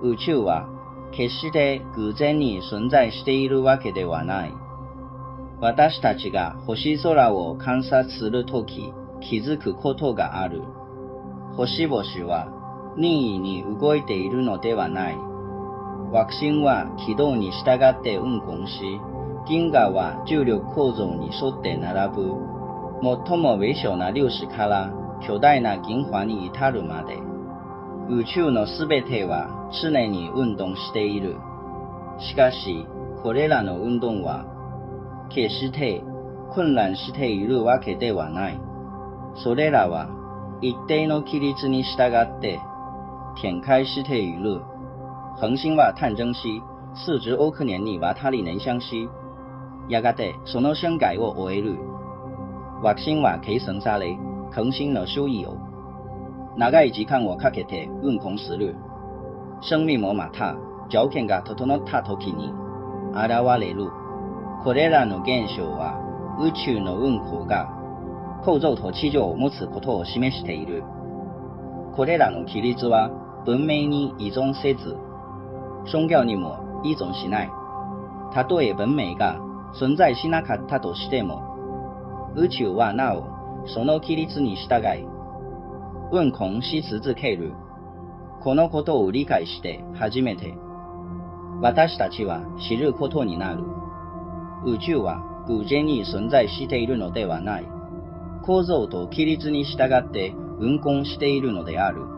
宇宙は決して偶然に存在しているわけではない。私たちが星空を観察するとき気づくことがある。星々は任意に動いているのではない。惑星は軌道に従って運行し、銀河は重力構造に沿って並ぶ。最も微小な粒子から巨大な銀河に至るまで、宇宙のすべては常に運動している。しかし、これらの運動は決して混乱しているわけではない。それらは一定の規律に従って展開している。恒星は誕生し、数十億年にわたり燃焼し、やがてその生涯を終える。惑星は形成され、恒星の周囲を長い時間をかけて運行する。生命もまた条件が整った時に現れる。これらの現象は宇宙の運行が構造と地上を持つことを示している。これらの規律は文明に依存せず、宗教にも依存しない。たとえ文明が存在しなかったとしても、宇宙はなおその規律に従い、運行し続ける。このことを理解して初めて、私たちは知ることになる。宇宙は偶然に存在しているのではない。構造と規律に従って運行しているのである。